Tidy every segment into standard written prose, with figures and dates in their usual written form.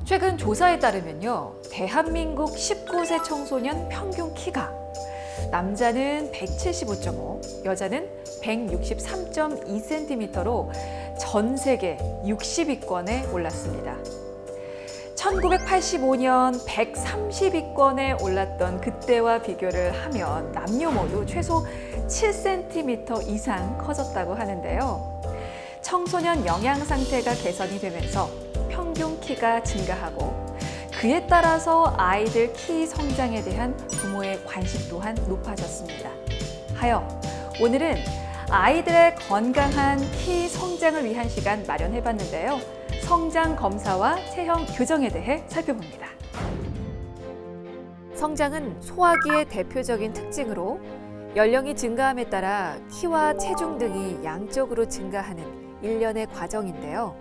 최근 조사에 따르면요, 대한민국 19세 청소년 평균 키가 남자는 175.5, 여자는 163.2cm로 전 세계 60위권에 올랐습니다. 1985년 130위권에 올랐던 그때와 비교를 하면 남녀 모두 최소 7cm 이상 커졌다고 하는데요. 청소년 영양 상태가 개선이 되면서 평균 키가 증가하고 그에 따라서 아이들 키 성장에 대한 부모의 관심 또한 높아졌습니다. 하여 오늘은 아이들의 건강한 키 성장을 위한 시간 마련해봤는데요. 성장 검사와 체형 교정에 대해 살펴봅니다. 성장은 소화기의 대표적인 특징으로 연령이 증가함에 따라 키와 체중 등이 양적으로 증가하는 일련의 과정인데요.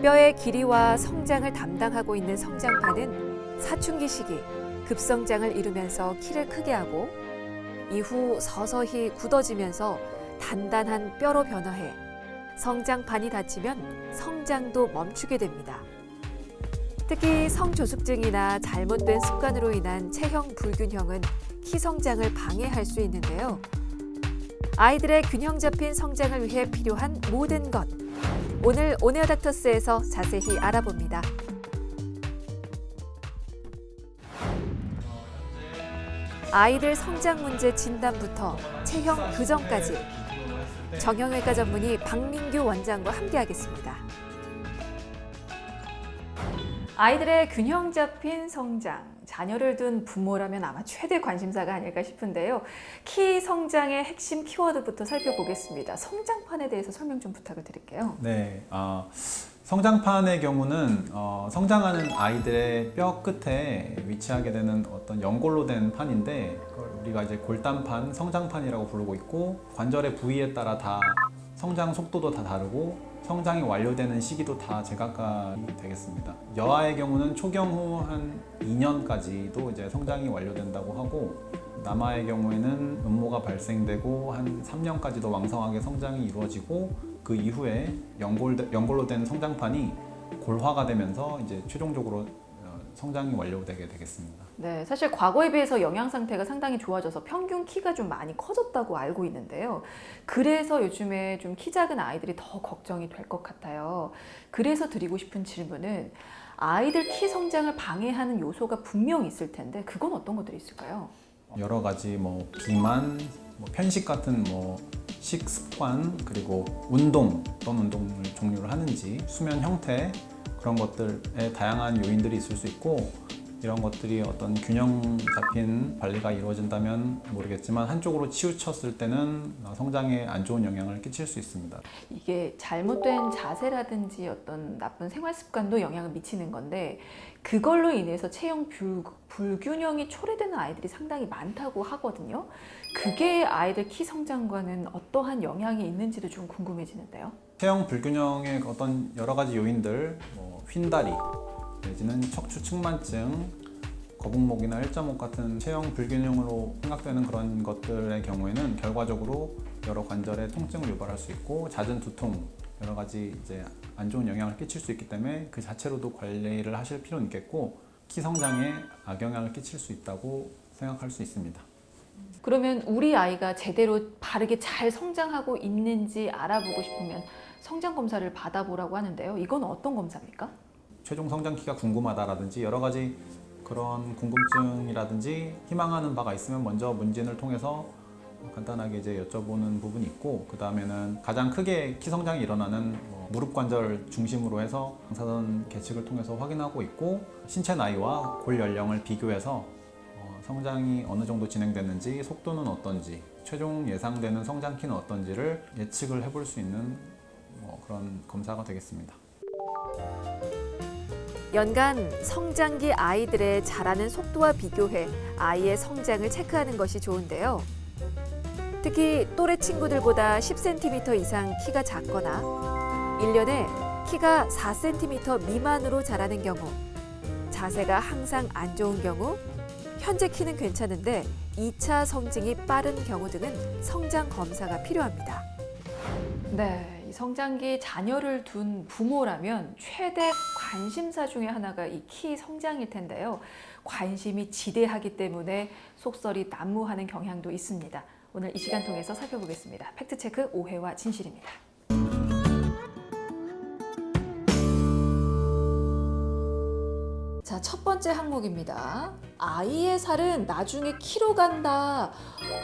뼈의 길이와 성장을 담당하고 있는 성장판은 사춘기 시기 급성장을 이루면서 키를 크게 하고 이후 서서히 굳어지면서 단단한 뼈로 변화해 성장판이 닫히면 성장도 멈추게 됩니다. 특히 성조숙증이나 잘못된 습관으로 인한 체형 불균형은 키 성장을 방해할 수 있는데요. 아이들의 균형 잡힌 성장을 위해 필요한 모든 것, 오늘 온에어 닥터스에서 자세히 알아봅니다. 아이들 성장 문제 진단부터 체형 교정까지 정형외과 전문의 박민규 원장과 함께하겠습니다. 아이들의 균형 잡힌 성장, 자녀를 둔 부모라면 아마 최대 관심사가 아닐까 싶은데요. 키 성장의 핵심 키워드부터 살펴보겠습니다. 성장판에 대해서 설명 좀 부탁을 드릴게요. 네, 성장판의 경우는 성장하는 아이들의 뼈 끝에 위치하게 되는 어떤 연골로 된 판인데 그걸 우리가 이제 골단판, 성장판이라고 부르고 있고 관절의 부위에 따라 다 성장 속도도 다 다르고 성장이 완료되는 시기도 다 제각각이 되겠습니다. 여아의 경우는 초경 후 한 2년까지도 이제 성장이 완료된다고 하고 남아의 경우에는 음모가 발생되고 한 3년까지도 왕성하게 성장이 이루어지고 그 이후에 연골로 된 성장판이 골화가 되면서 이제 최종적으로 성장이 완료되게 되겠습니다. 네, 사실 과거에 비해서 영양 상태가 상당히 좋아져서 평균 키가 좀 많이 커졌다고 알고 있는데요. 그래서 요즘에 좀 키 작은 아이들이 더 걱정이 될 것 같아요. 그래서 드리고 싶은 질문은 아이들 키 성장을 방해하는 요소가 분명히 있을 텐데 그건 어떤 것들이 있을까요? 여러 가지 비만, 편식 같은 식습관, 그리고 운동, 어떤 운동을 종류를 하는지, 수면 형태 그런 것들에 다양한 요인들이 있을 수 있고 이런 것들이 어떤 균형 잡힌 관리가 이루어진다면 모르겠지만 한쪽으로 치우쳤을 때는 성장에 안 좋은 영향을 끼칠 수 있습니다. 이게 잘못된 자세라든지 어떤 나쁜 생활 습관도 영향을 미치는 건데 그걸로 인해서 체형 불균형이 초래되는 아이들이 상당히 많다고 하거든요. 그게 아이들 키 성장과는 어떠한 영향이 있는지도 좀 궁금해지는데요. 체형 불균형의 어떤 여러 가지 요인들, 휜다리 내지는 척추 측만증, 거북목이나 1.5 같은 체형 불균형으로 생각되는 그런 것들의 경우에는 결과적으로 여러 관절에 통증을 유발할 수 있고 잦은 두통, 여러 가지 이제 안 좋은 영향을 끼칠 수 있기 때문에 그 자체로도 관리를 하실 필요는 있겠고 키 성장에 악영향을 끼칠 수 있다고 생각할 수 있습니다. 그러면 우리 아이가 제대로 바르게 잘 성장하고 있는지 알아보고 싶으면 성장 검사를 받아보라고 하는데요. 이건 어떤 검사입니까? 최종 성장 키가 궁금하다라든지 여러 가지 그런 궁금증이라든지 희망하는 바가 있으면 먼저 문진을 통해서 간단하게 이제 여쭤보는 부분이 있고 그 다음에는 가장 크게 키 성장이 일어나는 무릎 관절 중심으로 해서 방사선 계측을 통해서 확인하고 있고 신체 나이와 골 연령을 비교해서 성장이 어느 정도 진행됐는지 속도는 어떤지 최종 예상되는 성장 키는 어떤지를 예측을 해볼 수 있는 그런 검사가 되겠습니다. 연간 성장기 아이들의 자라는 속도와 비교해 아이의 성장을 체크하는 것이 좋은데요. 특히 또래 친구들보다 10cm 이상 키가 작거나 1년에 키가 4cm 미만으로 자라는 경우, 자세가 항상 안 좋은 경우, 현재 키는 괜찮은데 2차 성징이 빠른 경우 등은 성장 검사가 필요합니다. 네, 이 성장기 자녀를 둔 부모라면 최대 관심사 중에 하나가 이 키 성장일 텐데요. 관심이 지대하기 때문에 속설이 난무하는 경향도 있습니다. 오늘 이 시간 통해서 살펴보겠습니다. 팩트체크 오해와 진실입니다. 자, 첫 번째 항목입니다. 아이의 살은 나중에 키로 간다.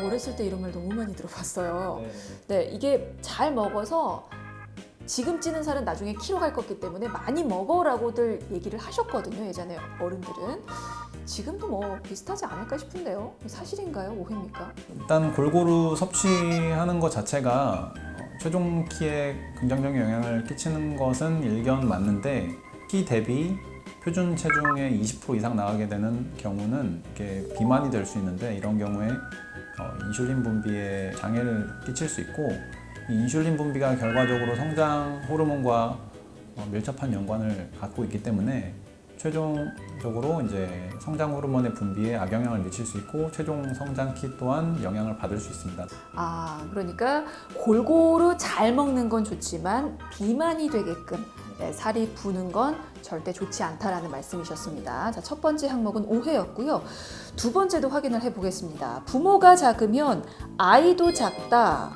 어렸을 때 이런 말 너무 많이 들어봤어요. 네, 이게 잘 먹어서 지금 찌는 살은 나중에 키로 갈 거기 때문에 많이 먹어라고들 얘기를 하셨거든요. 예전에 어른들은. 지금도 뭐 비슷하지 않을까 싶은데요. 사실인가요? 오해입니까? 일단 골고루 섭취하는 것 자체가 최종 키에 긍정적인 영향을 끼치는 것은 일견 맞는데 키 대비 표준 체중의 20% 이상 나가게 되는 경우는 이렇게 비만이 될 수 있는데 이런 경우에 인슐린 분비에 장애를 끼칠 수 있고 이 인슐린 분비가 결과적으로 성장 호르몬과 밀접한 연관을 갖고 있기 때문에 최종적으로 이제 성장 호르몬의 분비에 악영향을 미칠 수 있고 최종 성장 키 또한 영향을 받을 수 있습니다. 그러니까 골고루 잘 먹는 건 좋지만 비만이 되게끔 살이 부는 건 절대 좋지 않다라는 말씀이셨습니다. 자, 첫 번째 항목은 오해였고요. 두 번째도 확인을 해보겠습니다. 부모가 작으면 아이도 작다.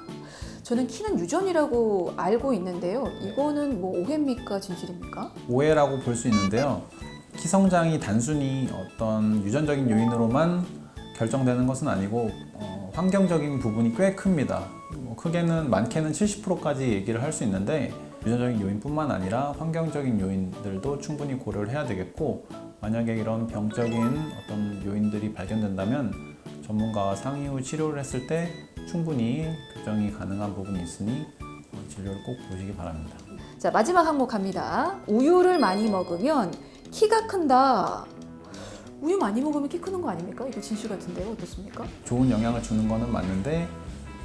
저는 키는 유전이라고 알고 있는데요. 이거는 뭐 오해입니까? 진실입니까? 오해라고 볼 수 있는데요. 키 성장이 단순히 어떤 유전적인 요인으로만 결정되는 것은 아니고 환경적인 부분이 꽤 큽니다. 많게는 70%까지 얘기를 할 수 있는데 유전적인 요인뿐만 아니라 환경적인 요인들도 충분히 고려를 해야 되겠고 만약에 이런 병적인 어떤 요인들이 발견된다면 전문가와 상의 후 치료를 했을 때 충분히 교정이 가능한 부분이 있으니 진료를 꼭 보시기 바랍니다. 자, 마지막 항목 갑니다. 우유를 많이 먹으면 키가 큰다. 우유 많이 먹으면 키 크는 거 아닙니까? 이거 진실 같은데요. 어떻습니까? 좋은 영향을 주는 거는 맞는데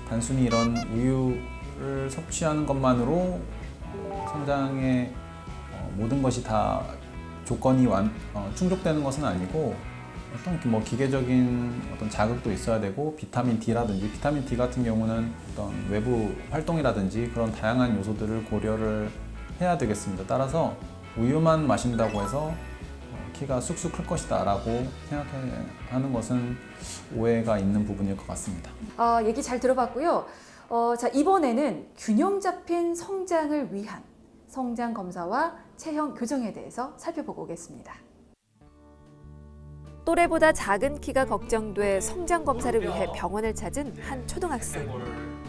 단순히 이런 우유를 섭취하는 것만으로 성장의 모든 것이 다 조건이 충족되는 것은 아니고 어떤 기계적인 어떤 자극도 있어야 되고 비타민 D 같은 경우는 어떤 외부 활동이라든지 그런 다양한 요소들을 고려를 해야 되겠습니다. 따라서 우유만 마신다고 해서 키가 쑥쑥 클 것이다 라고 생각하는 것은 오해가 있는 부분일 것 같습니다. 얘기 잘 들어봤고요. 자, 이번에는 균형 잡힌 성장을 위한 성장 검사와 체형 교정에 대해서 살펴보고 오겠습니다. 또래보다 작은 키가 걱정돼 성장 검사를 위해 병원을 찾은 한 초등학생.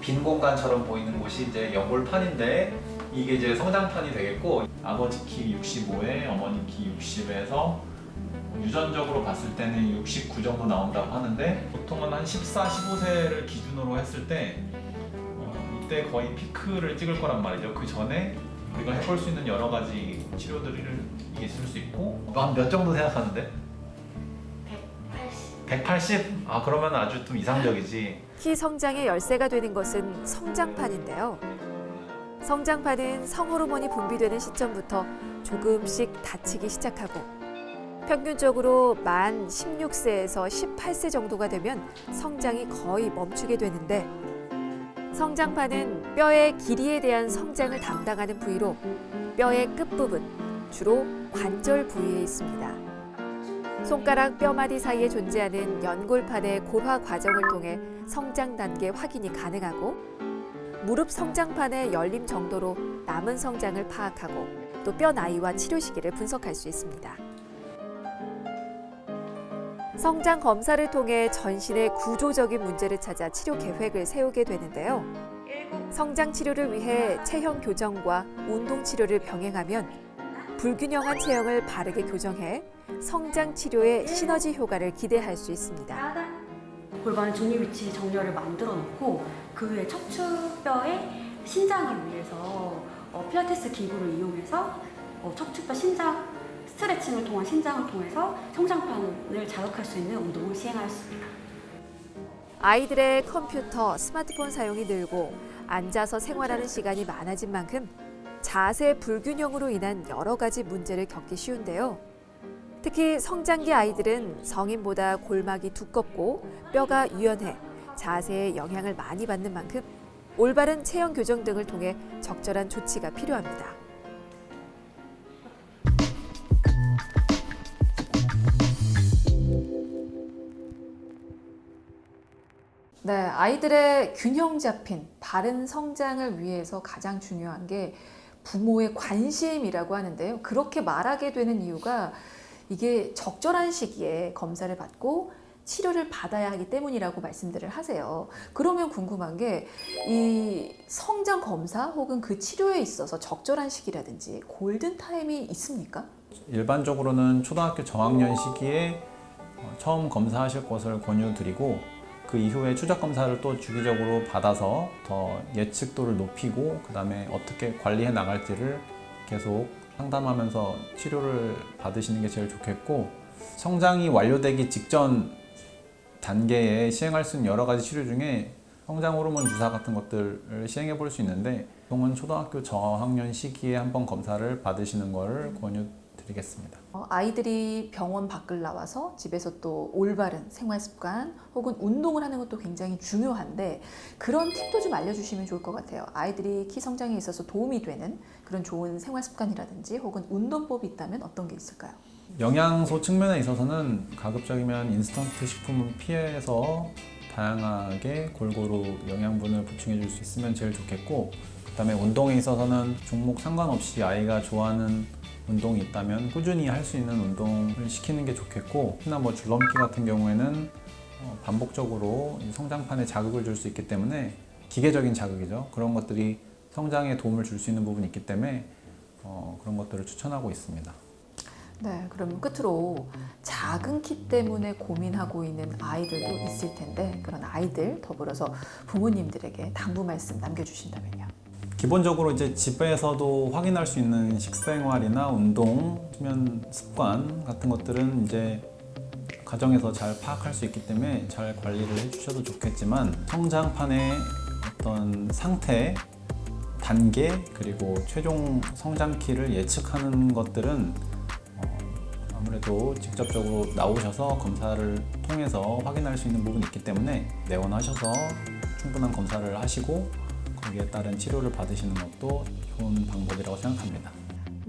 빈 공간처럼 보이는 곳이 이제 연골판인데 이게 이제 성장판이 되겠고 아버지 키 65에 어머니 키 60에서 유전적으로 봤을 때는 69 정도 나온다고 하는데 보통은 한 14, 15세를 기준으로 했을 때 이때 거의 피크를 찍을 거란 말이죠. 그 전에 우리가 해볼 수 있는 여러 가지 치료들이 있을 수 있고 한 몇 정도 생각하는데? 180? 그러면 아주 좀 이상적이지. 키 성장의 열쇠가 되는 것은 성장판인데요. 성장판은 성호르몬이 분비되는 시점부터 조금씩 닫히기 시작하고 평균적으로 만 16세에서 18세 정도가 되면 성장이 거의 멈추게 되는데 성장판은 뼈의 길이에 대한 성장을 담당하는 부위로 뼈의 끝부분, 주로 관절 부위에 있습니다. 손가락 뼈마디 사이에 존재하는 연골판의 골화 과정을 통해 성장 단계 확인이 가능하고 무릎 성장판의 열림 정도로 남은 성장을 파악하고 또 뼈 나이와 치료 시기를 분석할 수 있습니다. 성장 검사를 통해 전신의 구조적인 문제를 찾아 치료 계획을 세우게 되는데요. 성장 치료를 위해 체형 교정과 운동 치료를 병행하면 불균형한 체형을 바르게 교정해 성장 치료의 시너지 효과를 기대할 수 있습니다. 골반 중립 위치 정렬을 만들어 놓고 그 위에 척추뼈의 신장을 위해서 필라테스 기구를 이용해서 척추뼈 신장 스트레칭을 통한 신장을 통해서 성장판을 자극할 수 있는 운동을 시행하였습니다. 아이들의 컴퓨터, 스마트폰 사용이 늘고 앉아서 생활하는 시간이 많아진 만큼 자세 불균형으로 인한 여러 가지 문제를 겪기 쉬운데요. 특히 성장기 아이들은 성인보다 골막이 두껍고 뼈가 유연해 자세에 영향을 많이 받는 만큼 올바른 체형 교정 등을 통해 적절한 조치가 필요합니다. 네, 아이들의 균형 잡힌 바른 성장을 위해서 가장 중요한 게 부모의 관심이라고 하는데요. 그렇게 말하게 되는 이유가 이게 적절한 시기에 검사를 받고 치료를 받아야 하기 때문이라고 말씀들을 하세요. 그러면 궁금한 게 이 성장 검사 혹은 그 치료에 있어서 적절한 시기라든지 골든 타임이 있습니까? 일반적으로는 초등학교 저학년 시기에 처음 검사하실 것을 권유드리고 그 이후에 추적 검사를 또 주기적으로 받아서 더 예측도를 높이고 그 다음에 어떻게 관리해 나갈지를 계속 상담하면서 치료를 받으시는 게 제일 좋겠고, 성장이 완료되기 직전 단계에 시행할 수 있는 여러 가지 치료 중에 성장 호르몬 주사 같은 것들을 시행해 볼 수 있는데, 보통은 초등학교 저학년 시기에 한번 검사를 받으시는 것을 권유드리겠습니다. 아이들이 병원 밖을 나와서 집에서 또 올바른 생활 습관 혹은 운동을 하는 것도 굉장히 중요한데, 그런 팁도 좀 알려주시면 좋을 것 같아요. 아이들이 키 성장에 있어서 도움이 되는 그런 좋은 생활 습관이라든지 혹은 운동법이 있다면 어떤 게 있을까요? 영양소 측면에 있어서는 가급적이면 인스턴트 식품을 피해서 다양하게 골고루 영양분을 보충해 줄 수 있으면 제일 좋겠고, 그 다음에 운동에 있어서는 종목 상관없이 아이가 좋아하는 운동이 있다면 꾸준히 할 수 있는 운동을 시키는 게 좋겠고, 특히나 뭐 줄넘기 같은 경우에는 반복적으로 성장판에 자극을 줄 수 있기 때문에, 기계적인 자극이죠. 그런 것들이 성장에 도움을 줄 수 있는 부분이 있기 때문에 그런 것들을 추천하고 있습니다. 네, 그럼 끝으로 작은 키 때문에 고민하고 있는 아이들도 있을 텐데, 그런 아이들 더불어서 부모님들에게 당부 말씀 남겨주신다면요. 기본적으로 이제 집에서도 확인할 수 있는 식생활이나 운동, 수면 습관 같은 것들은 이제 가정에서 잘 파악할 수 있기 때문에 잘 관리를 해주셔도 좋겠지만, 성장판의 어떤 상태, 단계, 그리고 최종 성장키를 예측하는 것들은 아무래도 직접적으로 나오셔서 검사를 통해서 확인할 수 있는 부분이 있기 때문에 내원하셔서 충분한 검사를 하시고 거기에 따른 치료를 받으시는 것도 좋은 방법이라고 생각합니다.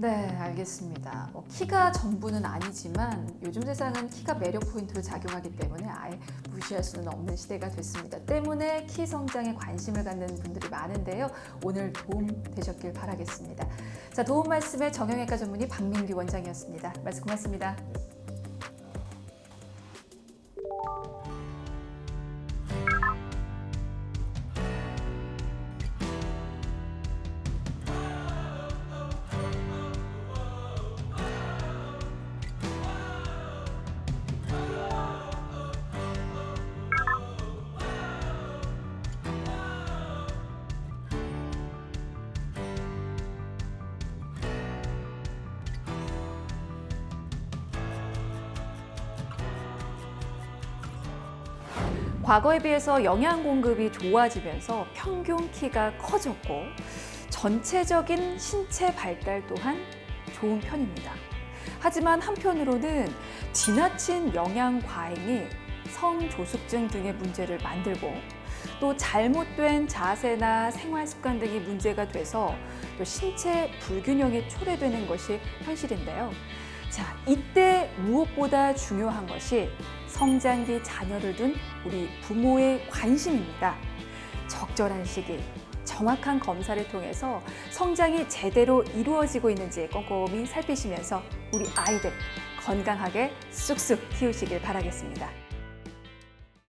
네, 알겠습니다. 키가 전부는 아니지만 요즘 세상은 키가 매력 포인트로 작용하기 때문에 아예 무시할 수는 없는 시대가 됐습니다. 때문에 키 성장에 관심을 갖는 분들이 많은데요. 오늘 도움 되셨길 바라겠습니다. 자, 도움 말씀의 정형외과 전문의 박민규 원장이었습니다. 말씀 고맙습니다. 과거에 비해서 영양 공급이 좋아지면서 평균 키가 커졌고 전체적인 신체 발달 또한 좋은 편입니다. 하지만 한편으로는 지나친 영양 과잉이 성조숙증 등의 문제를 만들고 또 잘못된 자세나 생활 습관 등이 문제가 돼서 또 신체 불균형이 초래되는 것이 현실인데요. 자, 이때 무엇보다 중요한 것이 성장기 자녀를 둔 우리 부모의 관심입니다. 적절한 시기, 정확한 검사를 통해서 성장이 제대로 이루어지고 있는지 꼼꼼히 살피시면서 우리 아이들 건강하게 쑥쑥 키우시길 바라겠습니다.